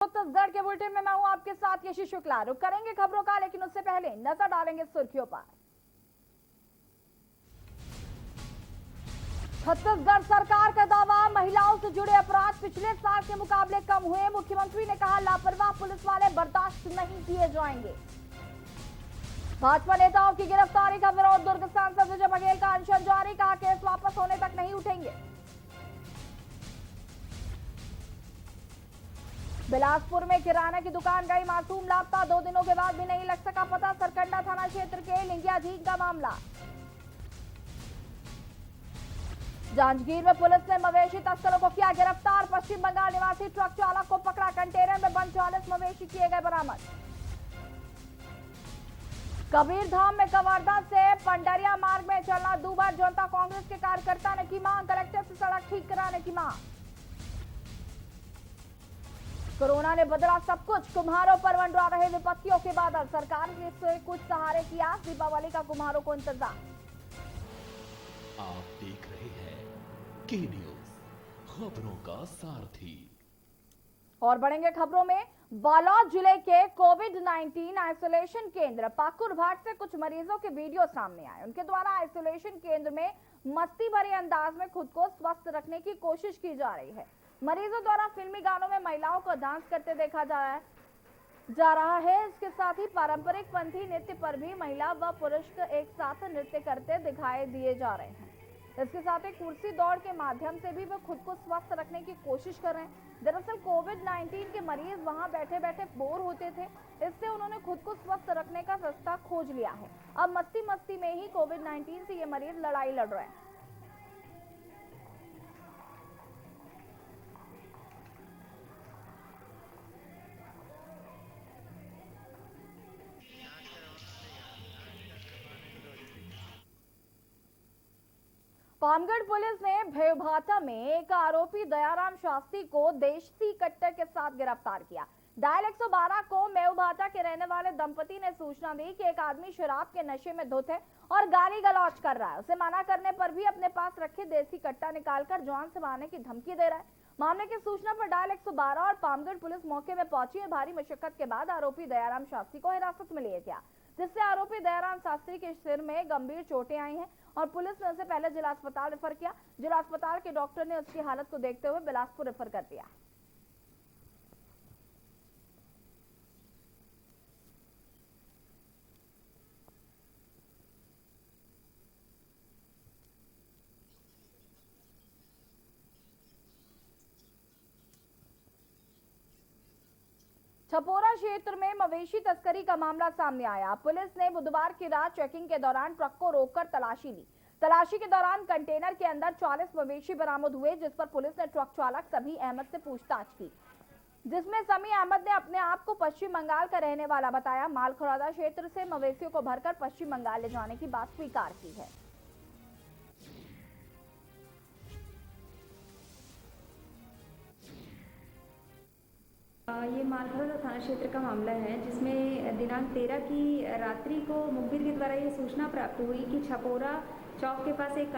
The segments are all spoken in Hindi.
छत्तीसगढ़ के बुलेटिन में मैं हूं आपके साथ यशी शुक्ला। रुक करेंगे खबरों का, लेकिन उससे पहले नजर डालेंगे सुर्खियों पर। छत्तीसगढ़ सरकार का दावा, महिलाओं से जुड़े अपराध पिछले साल के मुकाबले कम हुए। मुख्यमंत्री ने कहा लापरवाह पुलिस वाले बर्दाश्त नहीं किए जाएंगे। भाजपा नेताओं की गिरफ्तारी का विरोध, दुर्ग सांसद विजय बघेल का अनशन जारी, कहा केस वापस होने तक नहीं उठेंगे। बिलासपुर में किराना की दुकान गई मासूम लापता, 2 दिनों के बाद भी नहीं लग सका पता। सरकंडा थाना क्षेत्र के लिंगिया झील का मामला। जांजगीर में पुलिस ने मवेशी तस्करों को किया गिरफ्तार। पश्चिम बंगाल निवासी ट्रक चालक को पकड़ा, कंटेनर में बंद 40 मवेशी किए गए बरामद। कबीरधाम में कवर्धा से पंडरिया मार्ग में चलना दूभर, जनता कांग्रेस के कार्यकर्ता ने की मांग, कलेक्टर से सड़क ठीक कराने की मांग। कोरोना ने बदला सब कुछ, कुम्हारों पर मंडरा रहे विपत्तियों के बादल। सरकार से कुछ सहारे की आस, दीपावली का कुम्हारों को इंतजार। आप देख रहे हैं के न्यूज, खबरों का सारथी। और बढ़ेंगे खबरों में। बालोद जिले के कोविड-19 आइसोलेशन केंद्र पाकुर भाट से कुछ मरीजों के वीडियो सामने आए। उनके द्वारा आइसोलेशन केंद्र में मस्ती भरे अंदाज में खुद को स्वस्थ रखने की कोशिश की जा रही है। मरीजों द्वारा फिल्मी गानों में महिलाओं को डांस करते देखा जा रहा है। इसके साथ ही पारंपरिक पंथी नृत्य पर भी महिला व पुरुष एक साथ नृत्य करते दिखाई दिए जा रहे हैं। इसके साथ ही कुर्सी दौड़ के माध्यम से भी वे खुद को स्वस्थ रखने की कोशिश कर रहे हैं। दरअसल कोविड-19 के मरीज वहां बैठे बैठे बोर होते थे, इससे उन्होंने खुद को स्वस्थ रखने का रास्ता खोज लिया है। अब मस्ती मस्ती में ही कोविड-19 से ये मरीज लड़ाई लड़ रहे हैं। पामगढ़ पुलिस ने भेवभाटा में एक आरोपी दयाराम शास्त्री को देशी कट्टर के साथ गिरफ्तार किया। डायल 112 को मेवभाटा के रहने वाले दंपति ने सूचना दी कि एक आदमी शराब के नशे में धुत है और गाली गलौज कर रहा है। उसे मना करने पर भी अपने पास रखे देसी कट्टा निकालकर जान से मारने की धमकी दे रहा है। मामले की सूचना पर डायल 112 और पामगढ़ पुलिस मौके में पहुंची है। भारी मशक्कत के बाद आरोपी दयाराम शास्त्री को हिरासत में लिया गया, जिससे आरोपी दयाराम शास्त्री के सिर में गंभीर चोटें आई हैं और पुलिस ने उसे पहले जिला अस्पताल रेफर किया। जिला अस्पताल के डॉक्टर ने उसकी हालत को देखते हुए बिलासपुर रेफर कर दिया। छपोरा क्षेत्र में मवेशी तस्करी का मामला सामने आया। पुलिस ने बुधवार की रात चेकिंग के दौरान ट्रक को रोककर तलाशी ली। तलाशी के दौरान कंटेनर के अंदर 40 मवेशी बरामद हुए, जिस पर पुलिस ने ट्रक चालक समी अहमद से पूछताछ की, जिसमें समी अहमद ने अपने आप को पश्चिम बंगाल का रहने वाला बताया। मालखरौदा क्षेत्र से मवेशियों को भरकर पश्चिम बंगाल ले जाने की बात स्वीकार की है। ये मालखरौदा थाना क्षेत्र का मामला है, जिसमें दिनांक 13 की रात्रि को मुखबिर के द्वारा ये सूचना प्राप्त हुई कि छपोरा चौक के पास एक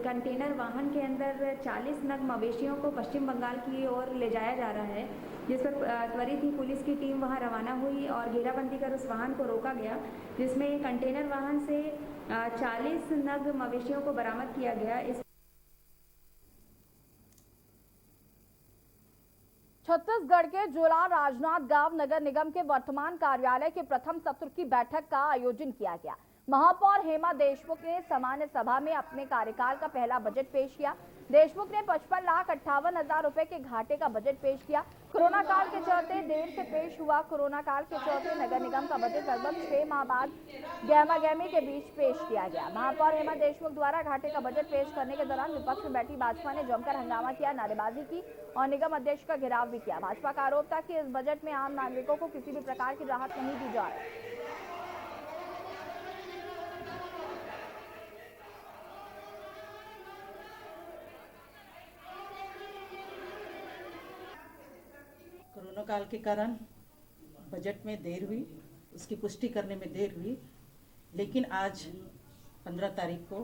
कंटेनर वाहन के अंदर 40 नग मवेशियों को पश्चिम बंगाल की ओर ले जाया जा रहा है, जिस पर त्वरित ही पुलिस की टीम वहां रवाना हुई और घेराबंदी कर उस वाहन को रोका गया, जिसमें कंटेनर वाहन से 40 नग मवेशियों को बरामद किया गया। इस छत्तीसगढ़ के जोला राजनांदगांव नगर निगम के वर्तमान कार्यालय के प्रथम सत्र की बैठक का आयोजन किया गया। महापौर हेमा देशमुख ने सामान्य सभा में अपने कार्यकाल का पहला बजट पेश किया। देशमुख ने 55,58,000 रुपए के घाटे का बजट पेश किया। कोरोना काल के चलते देर से पेश हुआ कोरोना काल के चलते नगर निगम का बजट लगभग 6 माह बाद गहमा गहमी के बीच पेश किया गया। महापौर हेमा देशमुख द्वारा घाटे का बजट पेश करने के दौरान विपक्ष में बैठी भाजपा ने जमकर हंगामा किया, नारेबाजी की और निगम अध्यक्ष का घेराव भी किया। भाजपा का आरोप था कि इस बजट में आम नागरिकों को किसी भी प्रकार की राहत नहीं दी जा रही। कोरोना काल के कारण बजट में देर हुई, उसकी पुष्टि करने में देर हुई, लेकिन आज 15 तारीख को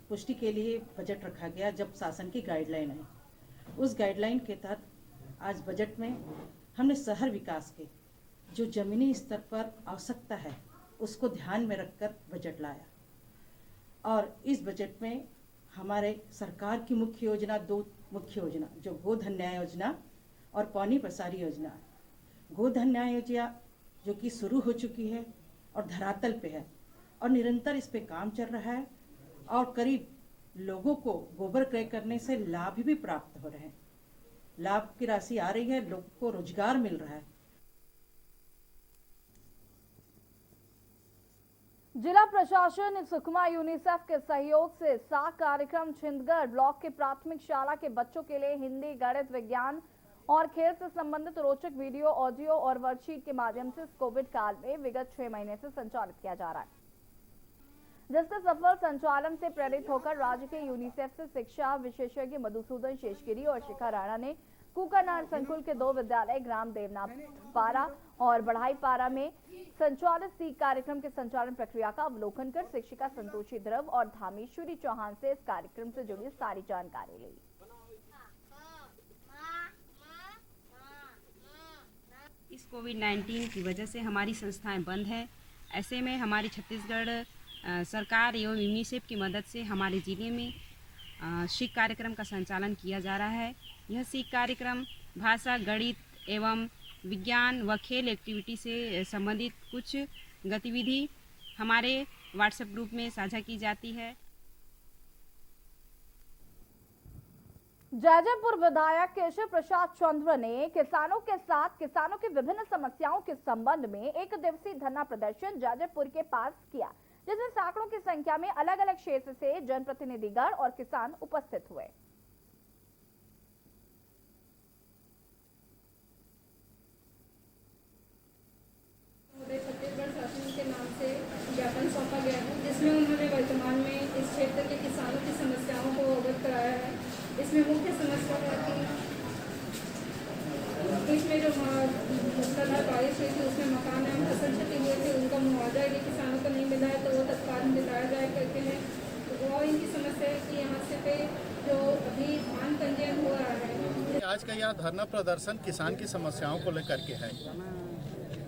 पुष्टि के लिए बजट रखा गया, जब शासन की गाइडलाइन आई। उस गाइडलाइन के तहत आज बजट में हमने शहर विकास के जो जमीनी स्तर पर आवश्यकता है उसको ध्यान में रखकर बजट लाया। और इस बजट में हमारे सरकार की मुख्य योजना, दो मुख्य योजना, जो गोधन न्याय योजना और पौनी प्रसारी योजना। गोधन न्याय योजना जो कि शुरू हो चुकी है और धरातल पे है और निरंतर इस पे काम चल रहा है और करीब लोगों को गोबर क्रय करने से लाभ भी प्राप्त हो रहे हैं। लाभ की राशि आ रही है, लोगों को रोजगार मिल रहा है। जिला प्रशासन सुकमा यूनिसेफ के सहयोग से साख कार्यक्रम छिंदगढ़ ब्लॉक के प्राथमिक शाला के बच्चों के लिए हिंदी, गणित, विज्ञान और खेल से संबंधित रोचक वीडियो, ऑडियो और वर्कशीट के माध्यम से इस कोविड काल में विगत 6 महीने से संचालित किया जा रहा है, जिसके सफल संचालन से प्रेरित होकर राज्य के यूनिसेफ से शिक्षा विशेषज्ञ मधुसूदन शेषगिरी और शिखा राणा ने कुकानार संकुल के 2 विद्यालय ग्राम देवनाथ पारा और बढ़ाई पारा में संचालित सीख कार्यक्रम के संचालन प्रक्रिया का अवलोकन कर शिक्षिका संतोषी ध्रुव और धामेश्वरी चौहान से इस कार्यक्रम से जुड़ी सारी जानकारी ली। इस कोविड-19 की वजह से हमारी संस्थाएं बंद हैं। ऐसे में हमारी छत्तीसगढ़ सरकार एवं यूनिसेफ की मदद से हमारे ज़िले में सीख कार्यक्रम का संचालन किया जा रहा है। यह सीख कार्यक्रम भाषा, गणित एवं विज्ञान व खेल एक्टिविटी से संबंधित कुछ गतिविधि हमारे व्हाट्सएप ग्रुप में साझा की जाती है। जैजैपुर विधायक केशव प्रसाद चंद्र ने किसानों के साथ किसानों की विभिन्न समस्याओं के संबंध में 1 दिवसीय धरना प्रदर्शन जैजैपुर के पास किया, जिसमें सैकड़ों की संख्या में अलग अलग क्षेत्र से जनप्रतिनिधिगण और किसान उपस्थित हुए। छत्तीसगढ़ शासन के नाम से ज्ञापन सौंपा गया है, जिसमें उन्होंने वर्तमान में इस क्षेत्र के किसानों की समस्याओं को अवगत कराया है। इसमें मुख्य समस्या है कि इसमें जो मुसलाधार बारिश हुई थी उसमें मकान एवं फसल क्षति हुए थे, उनका मुआवजा यदि किसानों को नहीं मिला है तो वो तत्काल दिलाया जाए करके हैं। और इनकी समस्या है कि यहाँ से पे जो अभी धान पंजीयन हो रहा है। आज का यह धरना प्रदर्शन किसान की समस्याओं को लेकर के है।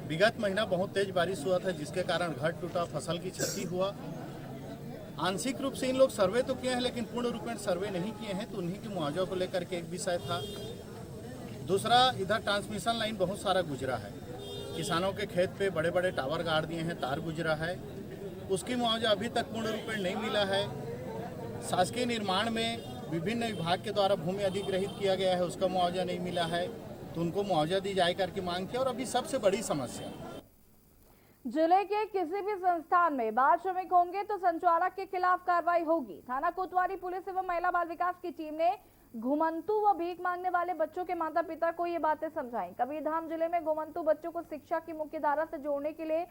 विगत महीना बहुत तेज बारिश हुआ था, जिसके कारण घर टूटा, फसल की क्षति हुआ। आंशिक रूप से इन लोग सर्वे तो किए हैं, लेकिन पूर्ण रूप में सर्वे नहीं किए हैं, तो उन्हीं के मुआवजा को लेकर के एक विषय था। दूसरा, इधर ट्रांसमिशन लाइन बहुत सारा गुजरा है, किसानों के खेत पे बड़े बड़े टावर गाड़ दिए हैं, तार गुजरा है, उसकी मुआवजा अभी तक पूर्ण रूप में नहीं मिला है। शासकीय निर्माण में विभिन्न विभाग के द्वारा भूमि अधिग्रहित किया गया है, उसका मुआवजा नहीं मिला है, तो उनको मुआवजा दी जाए करके मांग की। और अभी सबसे बड़ी समस्या, जिले के किसी भी संस्थान में बाल श्रमिक होंगे तो संचालक के खिलाफ कार्रवाई होगी। थाना कोतवाली पुलिस एवं महिला बाल विकास की टीम ने घुमंतु व भीख मांगने वाले बच्चों के माता पिता को ये बातें समझाई। कबीरधाम जिले में घुमंतु बच्चों को शिक्षा की मुख्य धारा से जोड़ने के लिए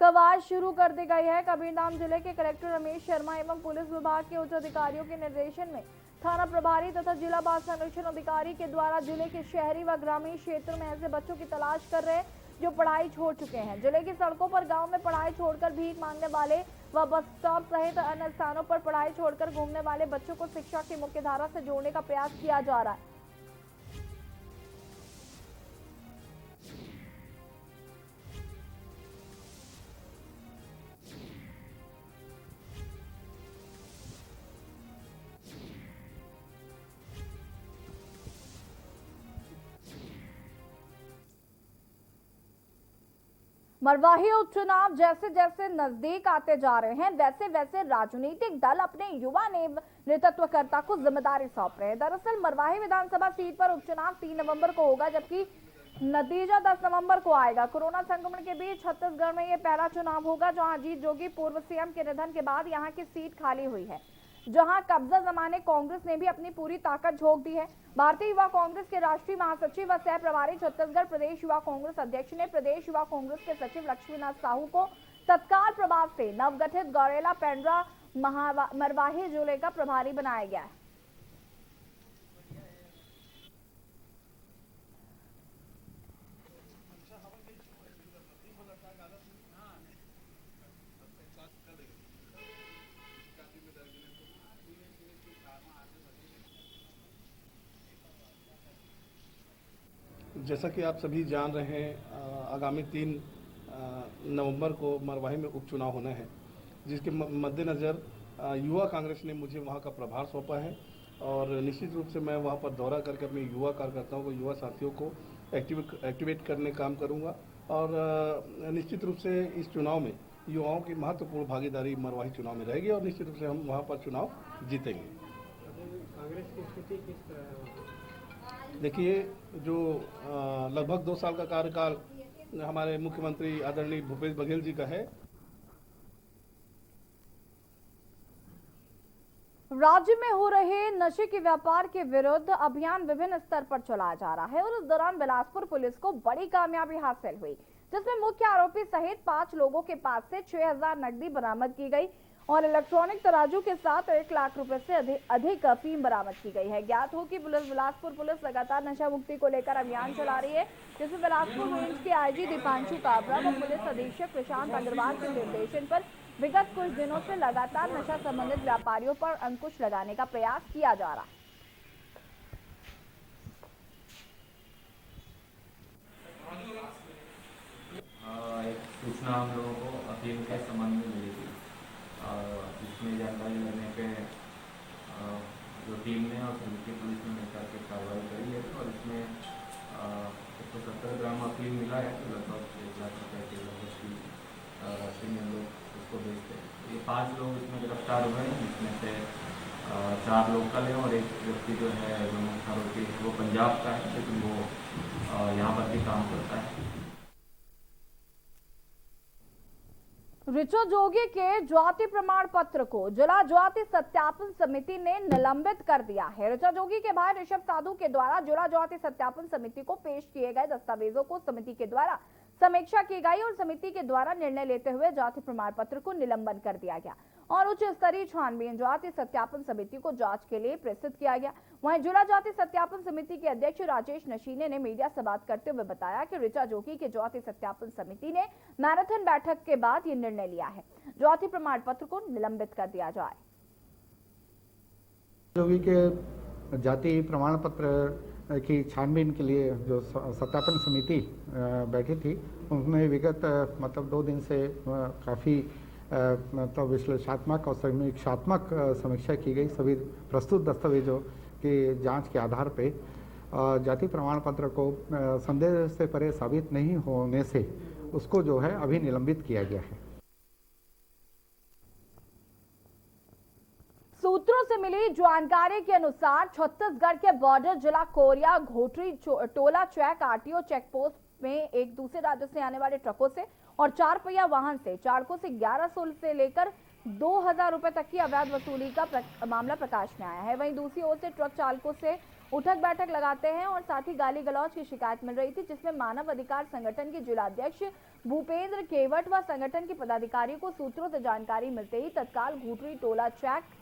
कवायद शुरू कर दी गई है। कबीरधाम जिले के कलेक्टर रमेश शर्मा एवं पुलिस विभाग के उच्च अधिकारियों के निर्देशन में थाना प्रभारी तथा जिला बाल संरक्षण अधिकारी के द्वारा जिले के शहरी व ग्रामीण क्षेत्र में ऐसे बच्चों की तलाश कर रहे जो पढ़ाई छोड़ चुके हैं। जिले की सड़कों पर गांव में पढ़ाई छोड़कर भीख मांगने वाले व बस स्टॉप सहित अन्य स्थानों पर पढ़ाई छोड़कर घूमने वाले बच्चों को शिक्षा की मुख्य धारा से जोड़ने का प्रयास किया जा रहा है। मरवाही उपचुनाव जैसे जैसे नजदीक आते जा रहे हैं, वैसे वैसे राजनीतिक दल अपने युवा नेतृत्वकर्ता को जिम्मेदारी सौंप रहे हैं। दरअसल मरवाही विधानसभा सीट पर उपचुनाव 3 नवंबर को होगा, जबकि नतीजा 10 नवंबर को आएगा। कोरोना संक्रमण के बीच छत्तीसगढ़ में ये पहला चुनाव होगा जहां अजीत जोगी पूर्व सीएम के निधन के बाद यहां की सीट खाली हुई है, जहां कब्जा जमाने कांग्रेस ने भी अपनी पूरी ताकत झोंक दी है। भारतीय युवा कांग्रेस के राष्ट्रीय महासचिव व सह प्रभारी छत्तीसगढ़ प्रदेश युवा कांग्रेस अध्यक्ष ने प्रदेश युवा कांग्रेस के सचिव लक्ष्मीनाथ साहू को तत्काल प्रभाव से नवगठित गौरेला पेंड्रा मरवाही जिले का प्रभारी बनाया गया है। जैसा कि आप सभी जान रहे हैं, आगामी 3 नवंबर को मरवाही में उपचुनाव होना है, जिसके मद्देनज़र युवा कांग्रेस ने मुझे वहां का प्रभार सौंपा है और निश्चित रूप से मैं वहां पर दौरा करके अपने युवा कार्यकर्ताओं को, युवा साथियों को एक्टिवेट करने काम करूंगा और निश्चित रूप से इस चुनाव में युवाओं की महत्वपूर्ण भागीदारी मरवाही चुनाव में रहेगी और निश्चित रूप से हम वहां पर चुनाव जीतेंगे। कांग्रेस की स्थिति किस तरह? देखिए, जो लगभग 2 साल का कार्यकाल हमारे मुख्यमंत्री आदरणीय भूपेश बघेल जी का है। राज्य में हो रहे नशे के व्यापार के विरुद्ध अभियान विभिन्न स्तर पर चलाया जा रहा है और इस दौरान बिलासपुर पुलिस को बड़ी कामयाबी हासिल हुई, जिसमें मुख्य आरोपी सहित 5 लोगों के पास से 6000 नकदी बरामद की गई और इलेक्ट्रॉनिक तराजू के साथ 1 लाख रुपए से अधिक अफीम बरामद की गई है। ज्ञात हो कि बिलासपुर पुलिस लगातार नशा मुक्ति को लेकर अभियान चला रही है, जिसमें बिलासपुर रेंज के आईजी दीपांशु काबरा व पुलिस अधीक्षक प्रशांत अग्रवाल के निर्देशन पर विगत कुछ दिनों से लगातार नशा संबंधित व्यापारियों पर अंकुश लगाने का प्रयास किया जा रहा है। एक सूचना हम लोगों को अफीम के संबंध में मिली थी, जिसमें जानकारी लेने पे जो टीम ने और समिति पुलिस ने मिलकर के कार्रवाई करी है और इसमें 170 ग्राम अफीम मिला है, तो लगभग 1 लाख रुपये के लगभग की राशि में हम लोग उसको बेचते हैं। ये 5 लोग इसमें गिरफ्तार हुए हैं, जिसमें से 4 लोकल हैं और एक व्यक्ति जो है जो मुख्य आरोपी है वो पंजाब का है, लेकिन वो यहाँ पर भी काम करता है। ऋचा जोगी के ज्योति प्रमाण पत्र को जिला ज्योति सत्यापन समिति ने निलंबित कर दिया है। ऋचा जोगी के भाई ऋषभ साधु के द्वारा जिला ज्योति सत्यापन समिति को पेश किए गए दस्तावेजों को समिति के द्वारा समीक्षा की गई और समिति के द्वारा निर्णय लेते हुए ज्योति प्रमाण पत्र को निलंबन कर दिया गया और उच्च स्तरीय छानबीन ज्योति सत्यापन समिति को जांच के लिए प्रेषित किया गया। वहीं जिला ज्योति सत्यापन समिति के अध्यक्ष राजेश नशीने ने मीडिया से बात करते हुए बताया कि ऋचा जोगी के ज्योति सत्यापन समिति ने मैराथन बैठक के बाद ये निर्णय लिया है, ज्योति प्रमाण पत्र को निलंबित कर दिया जाए। जोगी के जाति प्रमाण पत्र की छानबीन के लिए जो सत्यापन समिति बैठी थी, उसमें विगत मतलब 2 दिन से काफ़ी मतलब विश्लेषणात्मक और समीक्षात्मक समीक्षा की गई। सभी प्रस्तुत दस्तावेजों की जांच के आधार पे जाति प्रमाण पत्र को संदेह से परे साबित नहीं होने से उसको जो है अभी निलंबित किया गया है। सूत्रों से मिली जानकारी के अनुसार छत्तीसगढ़ के बॉर्डर जिला कोरिया घोटरी टोला चौक आरटीओ चेक पोस्ट में एक दूसरे राज्य से आने वाले ट्रकों से और 4 पहिया वाहन से चालकों से 1100 से लेकर 2000 रुपए तक की अवैध वसूली का मामला प्रकाश में आया है। वहीं दूसरी ओर से ट्रक चालकों से उठक बैठक लगाते हैं और साथ ही गाली गलौज की शिकायत मिल रही थी, जिसमें मानव अधिकार संगठन के जिलाध्यक्ष भूपेंद्र केवट व संगठन के पदाधिकारियों को सूत्रों से जानकारी मिलते ही तत्काल घोटरी टोला चेक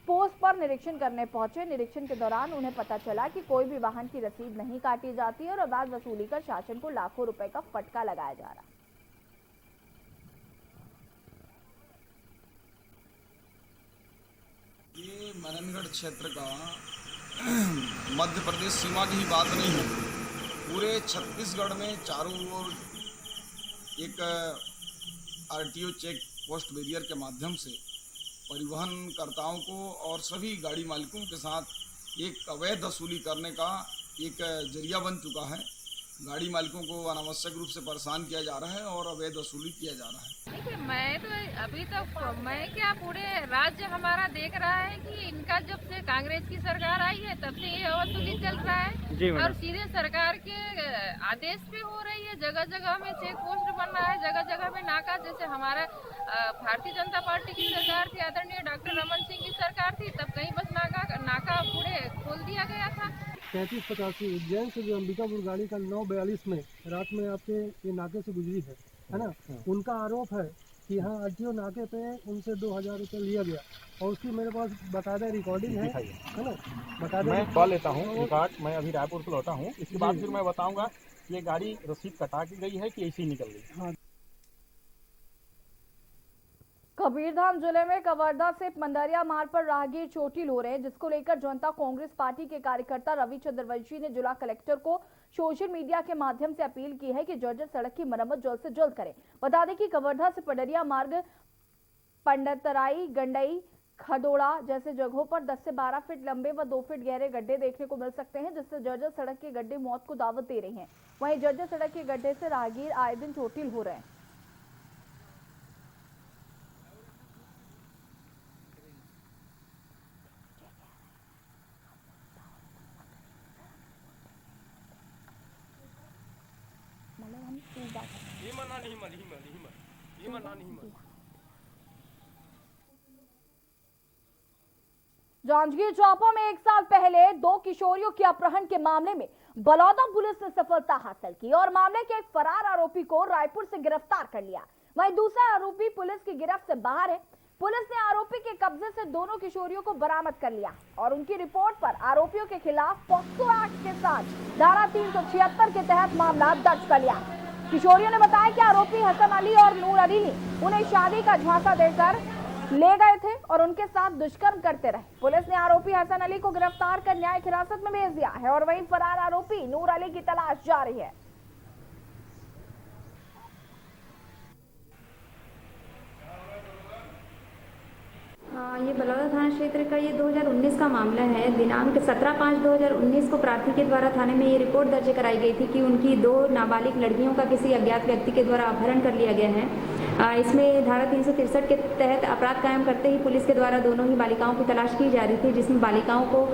पोस्ट पर निरीक्षण करने पहुंचे। निरीक्षण के दौरान उन्हें पता चला कि कोई भी वाहन की रसीद नहीं काटी जाती और अवैध वसूली कर शासन को लाखों रुपए का फटका लगाया जा रहा है। ये मरनगढ़ क्षेत्र का मध्य प्रदेश सीमा की ही बात नहीं है, पूरे छत्तीसगढ़ में चारों ओर एक आरटीओ चेक पोस्ट बैरियर के माध्यम से परिवहन कर्ताओं को और सभी गाड़ी मालिकों के साथ एक अवैध वसूली करने का एक जरिया बन चुका है। गाड़ी मालिकों को अनावश्यक रूप से परेशान किया जा रहा है और अवैध वसूली किया जा रहा है। देखिए, मैं तो अभी तक मैं क्या पूरे राज्य हमारा देख रहा है कि इनका जब से कांग्रेस की सरकार आई है तब से ये वसूली चल रहा है और सीधे सरकार के आदेश पे हो रही है। जगह जगह में चेक पोस्ट बन रहा है, जगह जगह में नाका। जैसे हमारा भारतीय जनता पार्टी की सरकार थी, आदरणीय डॉक्टर रमन सिंह की सरकार थी, तब कहीं बस नाका पूरे खोल दिया गया था। 3385 उज्जैन से जो अंबिकापुर गाड़ी का 942 में रात में आपके ये नाके से गुजरी है ना, उनका आरोप है कि यहाँ आरटीओ नाके पे उनसे 2000 रुपये लिया गया और उसकी मेरे पास बकायदा रिकॉर्डिंग है ना, बकायदा मैं कॉल लेता हूँ रिकॉर्ड। मैं अभी रायपुर से लौटा हूँ, इसके बाद फिर मैं बताऊँगा ये गाड़ी रसीद कटा के गई है कि ऐसी निकल गई। हाँ। कबीरधाम जिले में कवर्धा से मंडरिया मार्ग पर राहगीर चोटिल हो रहे हैं, जिसको लेकर जनता कांग्रेस पार्टी के कार्यकर्ता रवि चंद्रवंशी ने जिला कलेक्टर को सोशल मीडिया के माध्यम से अपील की है कि जर्जर सड़क की मरम्मत जल्द से जल्द करें। बता दें कि कवर्धा से पडरिया मार्ग पंडतराई, गंडई, खडोड़ा जैसे जगहों पर 10 से 12 फीट लंबे व 2 फीट गहरे गड्ढे देखने को मिल सकते हैं, जिससे जर्जर सड़क के गड्ढे मौत को दावत दे रहे हैं। वहीं जर्जर सड़क के गड्ढे से राहगीर आए दिन चोटिल हो रहे हैं। जांजगीर चांपा में 1 साल पहले 2 किशोरियों के अपहरण के मामले में बलौदा पुलिस ने सफलता हासिल की और मामले के एक फरार आरोपी को रायपुर से गिरफ्तार कर लिया। वहीं दूसरा आरोपी पुलिस की गिरफ्त से बाहर है। पुलिस ने आरोपी के कब्जे से दोनों किशोरियों को बरामद कर लिया और उनकी रिपोर्ट पर आरोपियों के खिलाफ पॉक्सो एक्ट के साथ धारा 376 के तहत मामला दर्ज कर लिया। किशोरियों ने बताया कि आरोपी हसन अली और नूर अली ने उन्हें शादी का झांसा देकर ले गए थे और उनके साथ दुष्कर्म करते रहे। पुलिस ने आरोपी हसन अली को गिरफ्तार कर न्यायिक हिरासत में भेज दिया है और वहीं फरार आरोपी नूर अली की तलाश जारी है। ये बलौदा थाना क्षेत्र का ये 2019 का मामला है। दिनांक 17/5/2019 को प्रार्थी के द्वारा थाने में ये रिपोर्ट दर्ज कराई गई थी कि उनकी 2 नाबालिग लड़कियों का किसी अज्ञात व्यक्ति के द्वारा अपहरण कर लिया गया है। इसमें धारा 363 के तहत अपराध कायम करते ही पुलिस के द्वारा दोनों ही बालिकाओं की तलाश की जा रही थी, जिसमें बालिकाओं को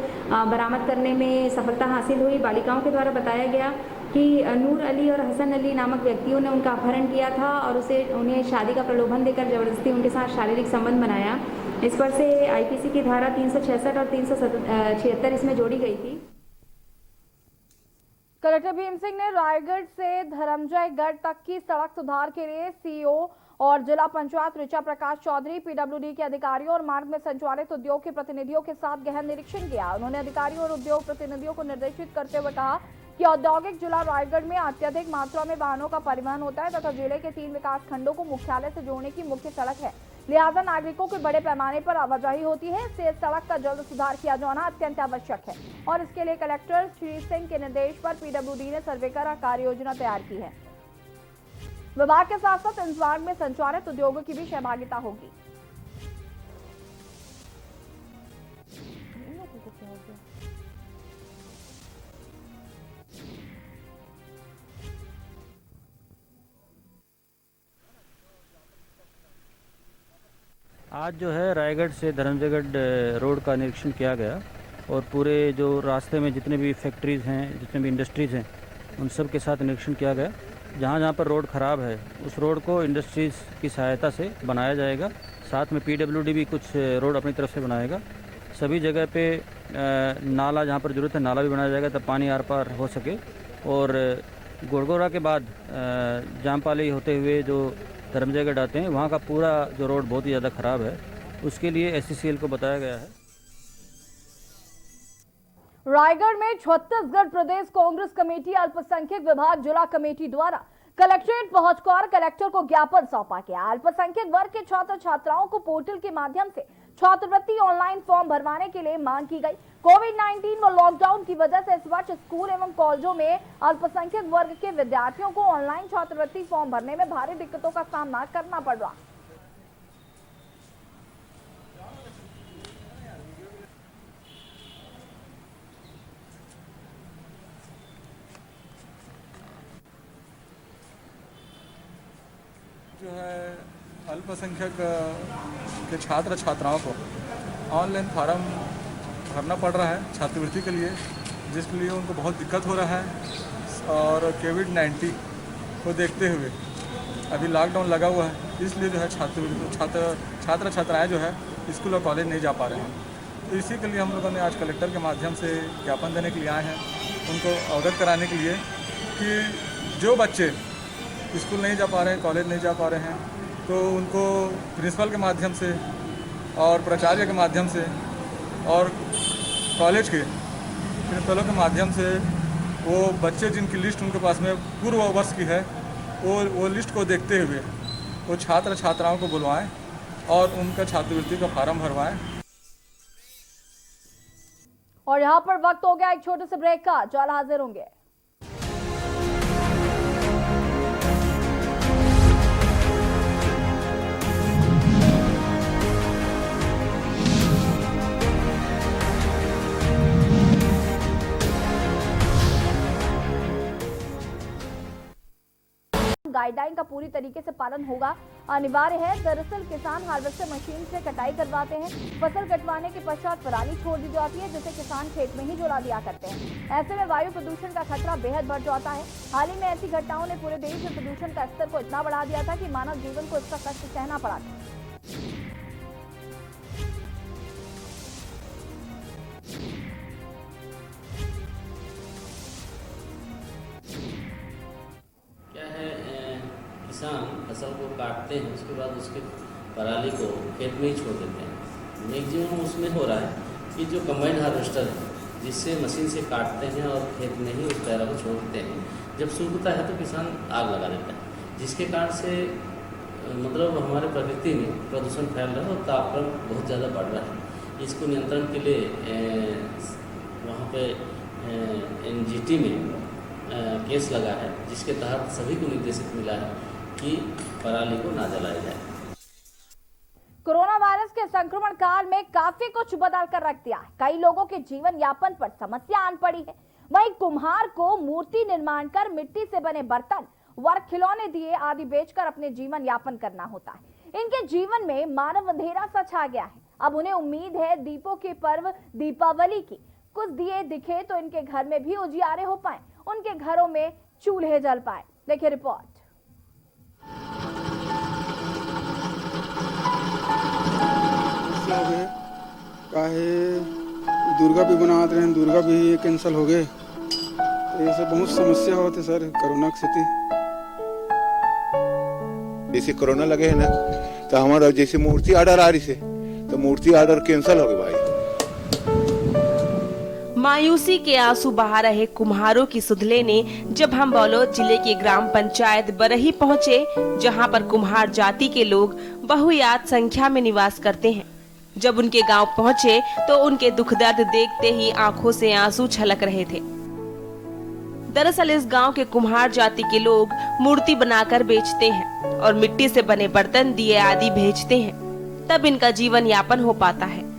बरामद करने में सफलता हासिल हुई। बालिकाओं के द्वारा बताया गया कि नूर अली और हसन अली नामक व्यक्तियों ने उनका अपहरण किया था और उन्हें शादी का प्रलोभन देकर जबरदस्ती उनके साथ शारीरिक संबंध बनाया। इस पर से आईपीसी की धारा 366 और 376 इसमें जोड़ी गई थी। कलेक्टर भीम सिंह ने रायगढ़ से धर्मजयगढ़ तक की सड़क सुधार के लिए सीईओ और जिला पंचायत ऋचा प्रकाश चौधरी, पीडब्ल्यूडी के अधिकारियों और मार्ग में संचालित उद्योग के प्रतिनिधियों के साथ गहन निरीक्षण किया। उन्होंने अधिकारियों और उद्योग प्रतिनिधियों को निर्देशित करते हुए कहा कि औद्योगिक जिला रायगढ़ में अत्यधिक मात्रा में वाहनों का परिवहन होता है तथा जिले के 3 विकास खंडों को मुख्यालय से जोड़ने की मुख्य सड़क है, लिहाजा नागरिकों के बड़े पैमाने पर आवाजाही होती है। इससे इस सड़क का जल्द सुधार किया जाना अत्यंत आवश्यक है और इसके लिए कलेक्टर श्री सिंह के निर्देश पर पीडब्ल्यूडी ने सर्वे कर कार्य योजना तैयार की है। विभाग के साथ साथ इस मार्ग में संचालित उद्योगों की भी सहभागिता होगी। आज जो है रायगढ़ से धर्मजयगढ़ रोड का निरीक्षण किया गया और पूरे जो रास्ते में जितने भी फैक्ट्रीज़ हैं, जितने भी इंडस्ट्रीज़ हैं, उन सब के साथ निरीक्षण किया गया। जहाँ जहाँ पर रोड ख़राब है उस रोड को इंडस्ट्रीज़ की सहायता से बनाया जाएगा। साथ में पीडब्ल्यूडी भी कुछ रोड अपनी तरफ से बनाएगा। सभी जगह पे नाला जहाँ पर ज़रूरत है नाला भी बनाया जाएगा तब पानी आर पार हो सके। और गोड़गोड़ा के बाद जामपाली होते हुए जो धर्मजयगढ़ आते हैं वहाँ का पूरा जो रोड बहुत ही ज़्यादा ख़राब है, उसके लिए SCCL को बताया गया है। रायगढ़ में छत्तीसगढ़ प्रदेश कांग्रेस कमेटी अल्पसंख्यक विभाग जिला कमेटी द्वारा कलेक्ट्रेट पहुंचकर कलेक्टर को ज्ञापन सौंपा गया। अल्पसंख्यक वर्ग के छात्र छात्राओं को पोर्टल के माध्यम से छात्रवृत्ति ऑनलाइन फॉर्म भरवाने के लिए मांग की गई। कोविड-19 व लॉकडाउन की वजह से इस वर्ष स्कूल एवं कॉलेजों में अल्पसंख्यक वर्ग के विद्यार्थियों को ऑनलाइन छात्रवृत्ति फॉर्म भरने में भारी दिक्कतों का सामना करना पड़ रहा। जो है अल्पसंख्यक के छात्र छात्राओं को ऑनलाइन फार्म भरना पड़ रहा है छात्रवृत्ति के लिए, जिसके लिए उनको बहुत दिक्कत हो रहा है। और कोविड-19 को देखते हुए अभी लॉकडाउन लगा हुआ है, इसलिए जो है छात्र छात्राएँ जो है स्कूल और कॉलेज नहीं जा पा रहे हैं। तो इसी के लिए हम लोगों ने आज कलेक्टर के माध्यम से ज्ञापन देने के लिए आए हैं, उनको अवगत कराने के लिए कि जो बच्चे स्कूल नहीं जा पा रहे हैं, कॉलेज नहीं जा पा रहे हैं, तो उनको प्रिंसिपल के माध्यम से और प्राचार्य के माध्यम से और कॉलेज के प्रिंसिपलों के माध्यम से वो बच्चे जिनकी लिस्ट उनके पास में पूर्व वर्ष की है वो लिस्ट को देखते हुए वो छात्र छात्राओं को बुलवाएं और उनका छात्रवृत्ति का फार्म भरवाएं। और यहाँ पर वक्त हो गया एक छोटे से ब्रेक का, जल्द हाजिर होंगे। गाइडलाइन का पूरी तरीके से पालन होगा अनिवार्य है। दरअसल किसान हार्वेस्टर मशीन से कटाई करवाते हैं। फसल कटवाने के पश्चात पराली छोड़ दी जाती है, जिसे किसान खेत में ही जला दिया करते हैं। ऐसे में वायु प्रदूषण का खतरा बेहद बढ़ जाता है। हाल ही में ऐसी घटनाओं ने पूरे देश में प्रदूषण का स्तर को इतना बढ़ा दिया था कि मानव जीवन को इसका कष्ट सहना पड़ा था। किसान फसल को काटते हैं, उसके बाद उसके पराली को खेत में ही छोड़ देते हैं। मैक्सिमम उसमें हो रहा है कि जो कंबाइंड हार्वेस्टर है, जिससे मशीन से काटते हैं और खेत में ही उस पैरा को छोड़ देते हैं। जब सूखता है तो किसान आग लगा देता है, जिसके कारण से मतलब हमारे प्रकृति में प्रदूषण फैल रहा है और तापमान बहुत ज़्यादा बढ़ रहा है। इसको नियंत्रण के लिए वहाँ पे NGT में केस लगा है, जिसके तहत सभी को निर्देशित मिला है कि पराली को ना जलाया जाए। कोरोना वायरस के संक्रमण काल में काफी कुछ बदल कर रख दिया है। कई लोगों के जीवन यापन पर समस्या आन पड़ी है। वहीं कुम्हार को मूर्ति निर्माण कर मिट्टी से बने बर्तन, वर्क, खिलौने, दिए आदि बेचकर अपने जीवन यापन करना होता है। इनके जीवन में मानव अंधेरा सा छा गया है। अब उन्हें उम्मीद है दीपों के पर्व दीपावली की। कुछ दिए दिखे तो इनके घर में भी उजियारे हो पाए, उनके घरों में चूल्हे जल पाए। देखिए रिपोर्ट। काहे दुर्गा भी बनाते रहे, दुर्गा भी कैंसिल हो गए। ऐसे बहुत समस्या होते सर कोरोना की स्थिति। जैसे कोरोना लगे है ना, तो हमारा जैसे मूर्ति ऑर्डर आ रही से, तो मूर्ति ऑर्डर कैंसिल हो गए भाई। मायूसी के आंसू बहा रहे कुम्हारों की सुधले ने जब हम बलौद जिले के ग्राम पंचायत बरही पहुँचे, जहाँ पर कुम्हार जाति के लोग बहुयात संख्या में निवास करते हैं। जब उनके गांव पहुँचे तो उनके दुख दर्द देखते ही आंखों से आंसू छलक रहे थे। दरअसल इस गांव के कुम्हार जाति के लोग मूर्ति बनाकर बेचते हैं और मिट्टी से बने बर्तन, दिए आदि भेजते हैं, तब इनका जीवन यापन हो पाता है।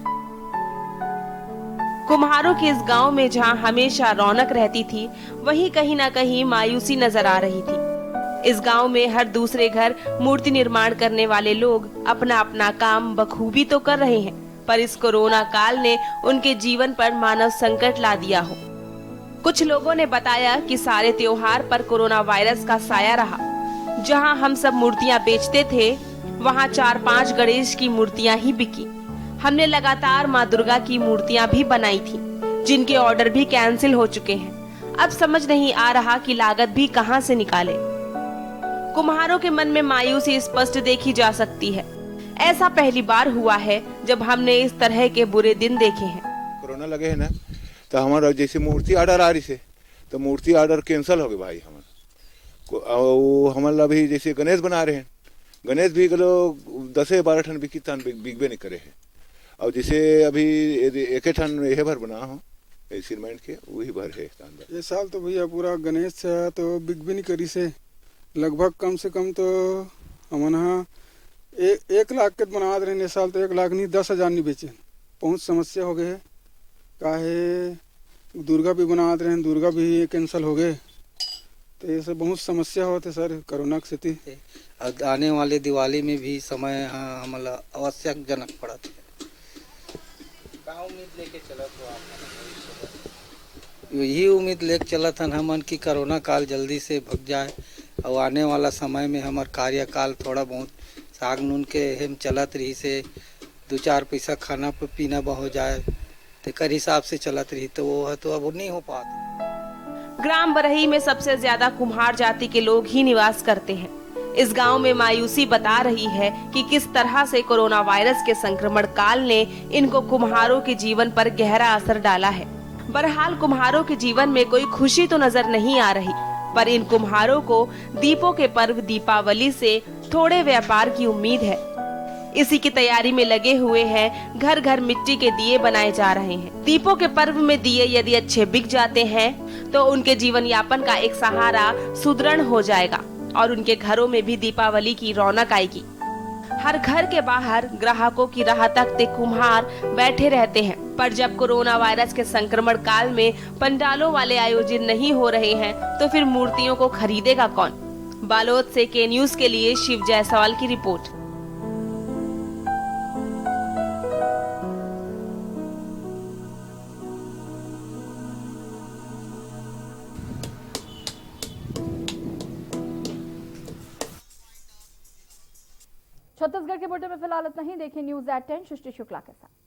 कुम्हारों के इस गांव में जहां हमेशा रौनक रहती थी, वहीं कहीं ना कहीं मायूसी नजर आ रही थी। इस गांव में हर दूसरे घर मूर्ति निर्माण करने वाले लोग अपना अपना काम बखूबी तो कर रहे हैं, पर इस कोरोना काल ने उनके जीवन पर मानव संकट ला दिया हो। कुछ लोगों ने बताया कि सारे त्योहार पर कोरोना वायरस का साया रहा। जहां हम सब मूर्तियां बेचते थे, वहां 4-5 गणेश की मूर्तियां ही बिकी। हमने लगातार माँ दुर्गा की मूर्तियां भी बनाई थी, जिनके ऑर्डर भी कैंसिल हो चुके हैं। अब समझ नहीं आ रहा कि लागत भी कहां से निकाले। कुम्हारों के मन में मायूसी स्पष्ट देखी जा सकती है। ऐसा पहली बार हुआ है जब हमने इस तरह के बुरे दिन देखे हैं। कोरोना लगे है ना, तो हमारा जैसे मूर्ति ऑर्डर आ रही से, तो मूर्ति ऑर्डर कैंसिल हो गए भाई। हमारा अभी जैसे गणेश बना रहे हैं, गणेश भी 10-12 टन बिकबे नहीं करे है। और जैसे अभी 1 टन यह भर बना हो सीमेंट के, वही भर है। ये साल तो भैया पूरा गणेश तो बिकबे नहीं करी से, लगभग कम से कम तो हम 1 लाख के बना रहे हैं। साल तो 1 लाख नहीं 10,000 नहीं बेचे। बहुत समस्या हो गए है। काहे दुर्गा भी बना रहे हैं, दुर्गा भी कैंसिल हो गए। तो ऐसे बहुत समस्या होते सर कोरोना की स्थिति। आने वाले दिवाली में भी समय हमारा आवश्यक जनक पड़ा था। उम्मीद लेके चला तो यही उम्मीद लेके चला था हमन की कोरोना काल जल्दी से भग जाए और आने वाला समय में हमार कार्यकाल थोड़ा बहुत साग नून के हम चलत रही से 2-4 पैसा खाना पीना हो जाए तो कर हिसाब से चलत रही, तो वो तो अब नहीं हो पाता। ग्राम बरही में सबसे ज्यादा कुम्हार जाति के लोग ही निवास करते हैं। इस गांव में मायूसी बता रही है कि किस तरह से कोरोना वायरस के संक्रमण काल ने इनको कुम्हारों के जीवन पर गहरा असर डाला है। बहरहाल कुम्हारों के जीवन में कोई खुशी तो नजर नहीं आ रही, पर इन कुम्हारों को दीपों के पर्व दीपावली से थोड़े व्यापार की उम्मीद है। इसी की तैयारी में लगे हुए हैं। घर घर मिट्टी के दिए बनाए जा रहे हैं। दीपों के पर्व में दिए यदि अच्छे बिक जाते हैं तो उनके जीवन यापन का एक सहारा सुदृढ़ हो जाएगा और उनके घरों में भी दीपावली की रौनक आएगी। हर घर के बाहर ग्राहकों की राह तकते कुम्हार बैठे रहते हैं, पर जब कोरोना वायरस के संक्रमण काल में पंडालों वाले आयोजन नहीं हो रहे हैं तो फिर मूर्तियों को खरीदेगा कौन? बालोद से के न्यूज के लिए शिव जायसवाल की रिपोर्ट। छत्तीसगढ़ के बुलेटिन में फिलहाल इतना ही। देखिए न्यूज़@10 सृष्टि शुक्ला के साथ।